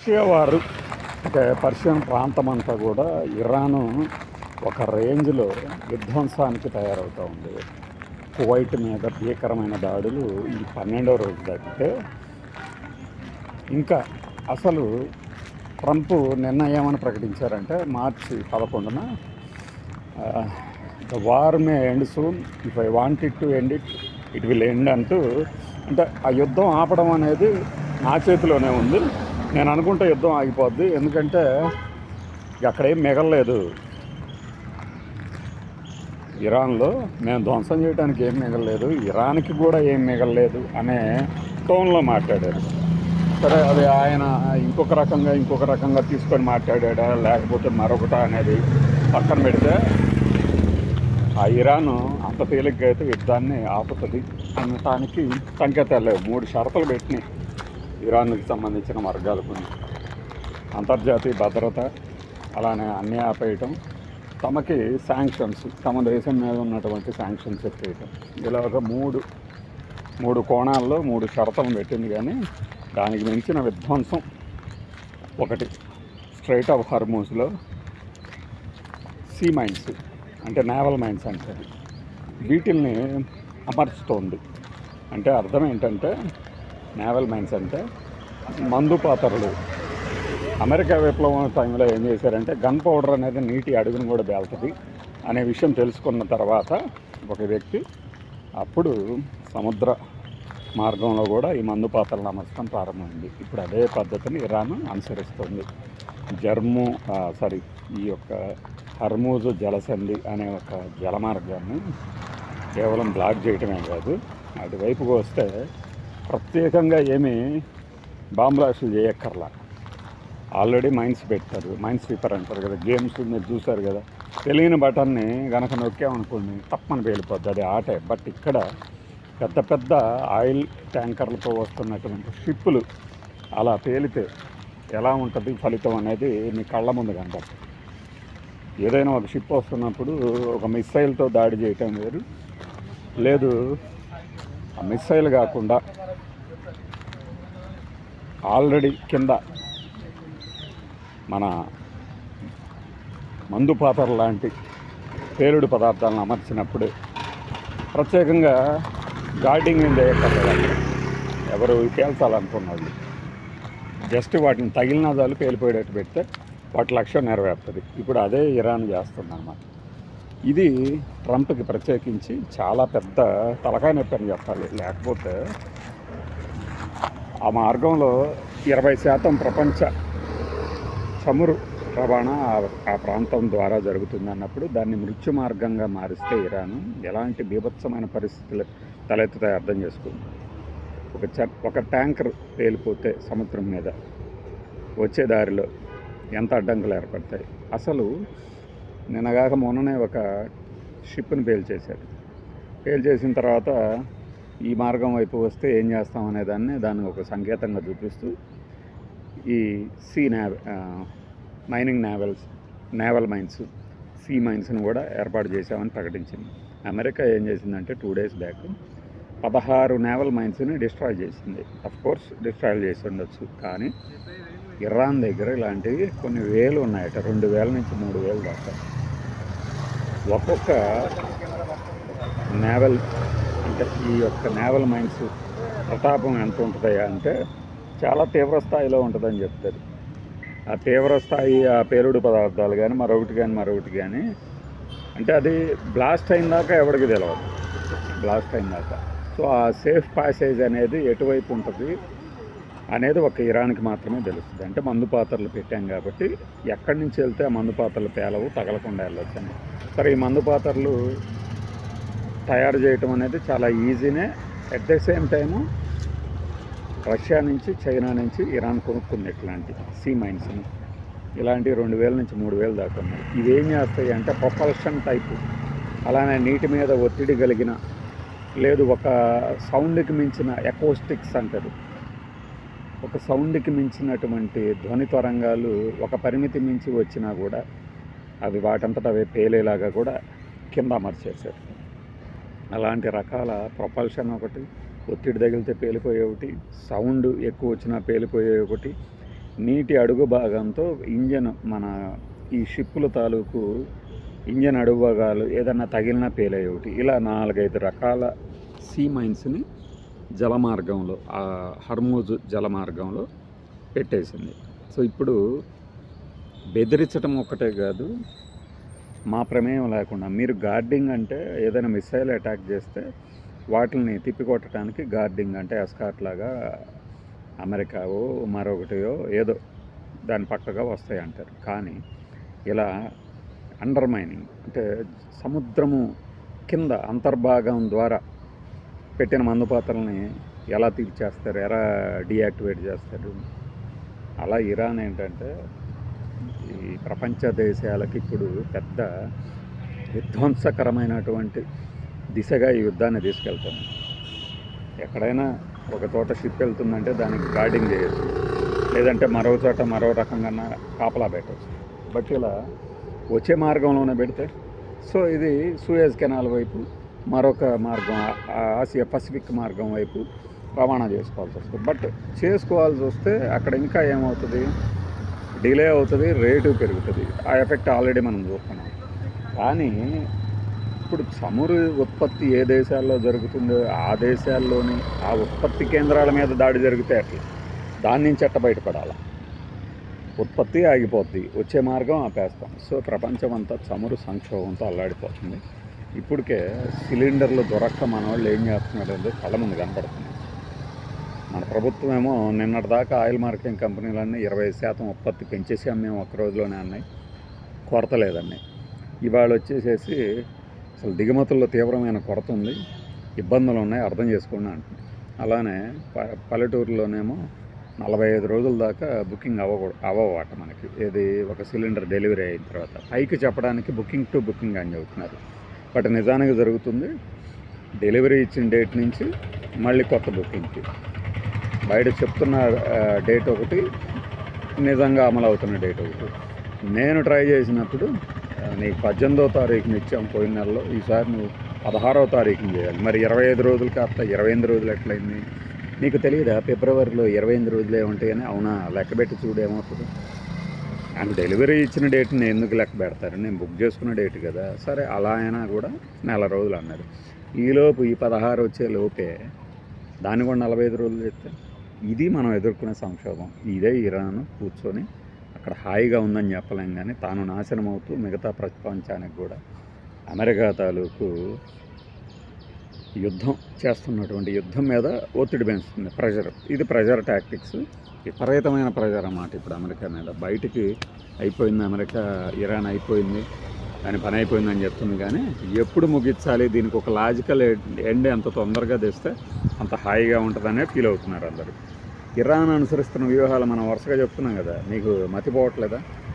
Persia వారు అంటే Persian ప్రాంతం అంతా కూడా ఇరాను ఒక రేంజ్లో విధ్వంసానికి తయారవుతూ ఉంది. కువైట్ మీద భీకరమైన దాడులు ఈ 12వ రోజు దాటితే ఇంకా అసలు ట్రంప్ నిన్న ఏమని ప్రకటించారంటే మార్చి 11న the war may end soon, if I want it to end it will end అంటూ, అంటే ఆ యుద్ధం ఆపడం అనేది నా చేతిలోనే ఉంది, నేను అనుకుంటే యుద్ధం ఆగిపోద్ది, ఎందుకంటే అక్కడేం మిగలలేదు, ఇరాన్లో మేము ధ్వంసం చేయడానికి ఏం మిగలలేదు, ఇరాన్కి కూడా ఏం మిగలలేదు అనే టోన్లో మాట్లాడారు. సరే, అది ఆయన ఇంకొక రకంగా తీసుకొని మాట్లాడా లేకపోతే మరొకట అనేది పక్కన పెడితే, ఆ ఇరాను అంత తేలిగ్గా అయితే యుద్ధాన్ని ఆపుతుంది అనటానికి సంకేతాలు లేవు. 3 షరతులు పెట్టినాయి ఇరాన్కి సంబంధించిన వర్గాలకు. అంతర్జాతీయ భద్రత, అలానే అన్నీ ఆపేయటం, తమకి శాంక్షన్స్, తమ దేశం మీద ఉన్నటువంటి శాంక్షన్స్ ఎత్తేయటం, ఇలాగ మూడు కోణాల్లో 3 షరతులు పెట్టింది. కానీ దానికి మించిన విధ్వంసం ఒకటి, స్ట్రైట్ ఆఫ్ హర్మూజ్లో సీ మైన్స్, అంటే నేవల్ మైన్స్ అంటారు, వీటిల్ని అమర్చుతోంది. అంటే అర్థం ఏంటంటే, నేవల్ మైన్స్ అంటే మందుపాతరులు. అమెరికా విప్లవం టైంలో ఏం చేశారంటే, గన్ పౌడర్ అనేది నీటి అడుగును కూడా బేల్తుంది అనే విషయం తెలుసుకున్న తర్వాత ఒక వ్యక్తి అప్పుడు సముద్ర మార్గంలో కూడా ఈ మందుపాతలను అమర్చడం ప్రారంభమైంది. ఇప్పుడు అదే పద్ధతిని ఇరాన్ అనుసరిస్తుంది. ఈ యొక్క హర్మూజ్ జలసంధి అనే ఒక జలమార్గాన్ని కేవలం బ్లాక్ చేయటమే కాదు, అటువైపుకు వస్తే ప్రత్యేకంగా ఏమీ బాంబ్లాస్టులు చేయక్కర్లా. ఆల్రెడీ మైన్స్ పెట్టారు, మైన్స్ స్వీపర్ అంటారు కదా, గేమ్స్ మీరు చూసారు కదా, తెలియని బటన్ని గనక నొక్కామనుకోండి తప్పని పేలిపోద్ది, అది ఆటే. బట్ ఇక్కడ పెద్ద పెద్ద ఆయిల్ ట్యాంకర్లతో వస్తున్నటువంటి షిప్పులు అలా పేలితే ఎలా ఉంటుంది ఫలితం అనేది మీ కళ్ళ ముందు కనబడుతుంది. ఏదైనా ఒక షిప్ వస్తున్నప్పుడు ఒక మిస్సైల్తో దాడి చేయటం వేరు, లేదు ఆ మిస్సైల్ కాకుండా ఆల్రెడీ కింద మన మందుపాతర లాంటి పేలుడు పదార్థాలను అమర్చినప్పుడు ప్రత్యేకంగా గార్డింగ్ ఏం చేయక్కర్లేదు. ఎవరు పేల్చాలనుకున్నది జస్ట్ వాటిని తగిలిన చాలు పేలిపోయేటట్టు పెడితే వాటి లక్ష్యం నెరవేరుతుంది. ఇప్పుడు అదే ఇరాన్ చేస్తుందన్నమాట. ఇది ట్రంప్కి ప్రత్యేకించి చాలా పెద్ద తలకాయ నొప్పి అని చెప్పాలి. లేకపోతే ఆ మార్గంలో 20% ప్రపంచ చమురు రవాణా ఆ ప్రాంతం ద్వారా జరుగుతుంది అన్నప్పుడు దాన్ని మృత్యు మార్గంగా మారిస్తే ఇరాన్ ఎలాంటి బీభత్సమైన పరిస్థితులు తలెత్తుతాయి అర్థం చేసుకుంది. ఒక ట్యాంకర్ పేలిపోతే సముద్రం మీద వచ్చే దారిలో ఎంత అడ్డంకులు ఏర్పడతాయి. అసలు నిన్నగాక మొన్ననే ఒక షిప్ని పేల్చేశారు. పేల్చేసిన తర్వాత ఈ మార్గం వైపు వస్తే ఏం చేస్తామనే దాన్ని ఒక సంకేతంగా చూపిస్తూ ఈ నేవల్ మైన్స్, సీ మైన్స్ని కూడా ఏర్పాటు చేశామని ప్రకటించింది. అమెరికా ఏం చేసిందంటే 2 days బ్యాక్ 16 నేవల్ మైన్స్ని డిస్ట్రాయ్ చేసింది. అఫ్కోర్స్ డిస్ట్రాయ్ చేసి ఉండొచ్చు, కానీ ఇరాన్ దగ్గర ఇలాంటివి కొన్ని వేలు ఉన్నాయట, 2,000 నుంచి 3,000 దాకా. ఒక్కొక్క నేవల్ అంటే ఈ యొక్క నేవల్ మైన్స్ ప్రతాపం ఎంత ఉంటుందా అంటే చాలా తీవ్ర స్థాయిలో ఉంటుందని చెప్తారు. ఆ తీవ్ర స్థాయి ఆ పేలుడు పదార్థాలు కానీ మరొకటి కానీ అంటే అది బ్లాస్ట్ అయిన దాకా ఎవరికి తెలియదు, బ్లాస్ట్ అయిన దాకా. సో ఆ సేఫ్ ప్యాసేజ్ అనేది ఎటువైపు ఉంటుంది అనేది ఒక ఇరాన్కి మాత్రమే తెలుస్తుంది. అంటే మందుపాత్రలు పెట్టాం కాబట్టి ఎక్కడి నుంచి వెళ్తే ఆ మందుపాత్రలు పేలవు, తగలకుండా వెళ్ళొచ్చు అని. సరే, ఈ మందుపాత్రలు తయారు చేయటం అనేది చాలా ఈజీనే. At the same time Russia నుంచి, చైనా నుంచి ఇరాన్ కొనుక్కుంది ఇట్లాంటి సీ మైన్స్ని. ఇలాంటి 2,000 నుంచి 3,000 దాకా ఉన్నాయి. ఇవేం చేస్తాయి అంటే ప్రొపల్షన్ టైపు, అలానే నీటి మీద ఒత్తిడి కలిగిన, లేదు ఒక సౌండ్కి మించిన ఎకోస్టిక్స్ అంటారు, ఒక సౌండ్కి మించినటువంటి ధ్వని తరంగాలు ఒక పరిమితి మించి వచ్చినా కూడా అవి వాటంతట అవే పేలేలాగా కూడా కింద అమర్చేశారు. అలాంటి రకాల ప్రొపల్షన్ ఒకటి, ఒత్తిడి తగిలితే పేలిపోయే ఒకటి, సౌండ్ ఎక్కువ వచ్చినా పేలిపోయే ఒకటి, నీటి అడుగు భాగంతో ఇంజన్ మన ఈ షిప్పుల తాలూకు ఇంజన్ అడుగు భాగాలు ఏదన్నా తగిలినా పేలయ్యి ఒకటి ఇలా 4-5 రకాల సీ మైన్స్ని జలమార్గంలో ఆ హర్మూజ్ జలమార్గంలో పెట్టేసింది. సో ఇప్పుడు బెదిరించడం ఒక్కటే కాదు, మా ప్రమేయం లేకుండా మీరు గార్డింగ్ అంటే ఏదైనా మిసైల్ అటాక్ చేస్తే వాటిని తిప్పికొట్టడానికి గార్డింగ్ అంటే ఎస్కార్ట్ లాగా అమెరికావో మరొకటియో ఏదో దాని పక్కగా వస్తాయి అంటారు. కానీ ఇలా అండర్ మైనింగ్ అంటే సముద్రము కింద అంతర్భాగం ద్వారా పెట్టిన మందుపాత్రల్ని ఎలా తీర్చేస్తారు, ఎలా డీయాక్టివేట్ చేస్తారు. అలా ఇరాన్ ఏంటంటే ఈ ప్రపంచ దేశాలకి ఇప్పుడు పెద్ద విధ్వంసకరమైనటువంటి దిశగా ఈ యుద్ధాన్ని తీసుకెళ్తుంది. ఎక్కడైనా ఒక చోట షిప్ వెళ్తుందంటే దానికి గార్డింగ్ చేయొచ్చు, లేదంటే మరో చోట మరో రకంగా కాపలా పెట్టవచ్చు. బట్ ఇలా వచ్చే మార్గంలోనే పెడితే సో ఇది సూయజ్ కెనాల్ వైపు మరొక మార్గం ఆసియా పసిఫిక్ మార్గం వైపు రవాణా చేసుకోవాల్సి వస్తుంది. బట్ చేసుకోవాల్సి వస్తే అక్కడ ఇంకా ఏమవుతుంది, డిలే అవుతుంది, రేటు పెరుగుతుంది. ఆ ఎఫెక్ట్ ఆల్రెడీ మనం చూస్తున్నాం. కానీ ఇప్పుడు చమురు ఉత్పత్తి ఏ దేశాల్లో జరుగుతుందో ఆ దేశాల్లోని ఆ ఉత్పత్తి కేంద్రాల మీద దాడి జరిగితే అట్లా దాని నుంచి ఎట్ట బయటపడాలి. ఉత్పత్తి ఆగిపోద్ది, వచ్చే మార్గం ఆపేస్తాం. సో ప్రపంచం అంతా చమురు సంక్షోభంతో అల్లాడిపోతుంది. ఇప్పటికే సిలిండర్లు దొరక్క మన వాళ్ళు ఏం చేస్తున్నారంటే కళ్ళ ముందు కనపడుతుంది. మన ప్రభుత్వం ఏమో నిన్నటిదాకా ఆయిల్ మార్కెటింగ్ కంపెనీలన్నీ 20% ఉత్పత్తి పెంచేసి మేము ఒక్క రోజులోనే అన్నాయి, కొరత లేదన్నాయి. ఇవాళ వచ్చేసేసి అసలు దిగుమతుల్లో తీవ్రమైన కొరత ఉంది, ఇబ్బందులు ఉన్నాయి, అర్థం చేసుకోండి అంటుంది. అలానే పల్లెటూరులోనేమో 45 రోజుల దాకా బుకింగ్ అవ్వవాట మనకి, ఏది ఒక సిలిండర్ డెలివరీ అయిన తర్వాత. పైకి చెప్పడానికి బుకింగ్ టు బుకింగ్ అని చెబుతున్నారు. బట్ నిజానికి జరుగుతుంది డెలివరీ ఇచ్చిన డేట్ నుంచి మళ్ళీ కొత్త బుకింగ్కి. బయట చెప్తున్న డేట్ ఒకటి, నిజంగా అమలు అవుతున్న డేట్ ఒకటి. నేను ట్రై చేసినప్పుడు నీకు 18వ తారీఖుని ఇచ్చాము పోయిన నెలలో, ఈసారి నువ్వు 16వ తారీఖుని చేయాలి. మరి 25 రోజులు కాస్త 28 రోజులు ఎట్లయింది? నీకు తెలియదా ఫిబ్రవరిలో 28 రోజులే ఉంటాయని? అవునా, లెక్కబెట్టి చూడు ఏమవుతుంది. అండ్ డెలివరీ ఇచ్చిన డేట్ని ఎందుకు లెక్క పెడతారు? నేను బుక్ చేసుకున్న డేట్ కదా. సరే అలా అయినా కూడా నెల రోజులు అన్నారు. ఈలోపు ఈ 16 వచ్చే లోపే దాన్ని కూడా 45 రోజులు చెప్తే ఇది మనం ఎదుర్కొనే సంక్షోభం. ఇదే ఇరాన్ కూర్చొని అక్కడ హాయిగా ఉందని చెప్పలేం, కానీ తాను నాశనం అవుతూ మిగతా ప్రపంచానికి కూడా అమెరికా తాలూకు యుద్ధం చేస్తున్నటువంటి యుద్ధం మీద ఒత్తిడి పెంచుతుంది, ప్రెషర్. ఇది ప్రెషర్ టాక్టిక్స్, విపరీతమైన ప్రెషర్ అన్నమాట ఇప్పుడు అమెరికా మీద. బయటికి అయిపోయింది అమెరికా, ఇరాన్ అయిపోయింది, దాని పని అయిపోయిందని చెప్తుంది. కానీ ఎప్పుడు ముగించాలి, దీనికి ఒక లాజికల్ ఎండ్ ఎంత తొందరగా తెస్తే అంత హాయిగా ఉంటుందనే ఫీల్ అవుతున్నారు అందరూ. ఇరాన్ అనుసరిస్తున్న వ్యూహాలు మనం వరుసగా చెప్తున్నాం కదా, నీకు మతిపోవట్లేదా?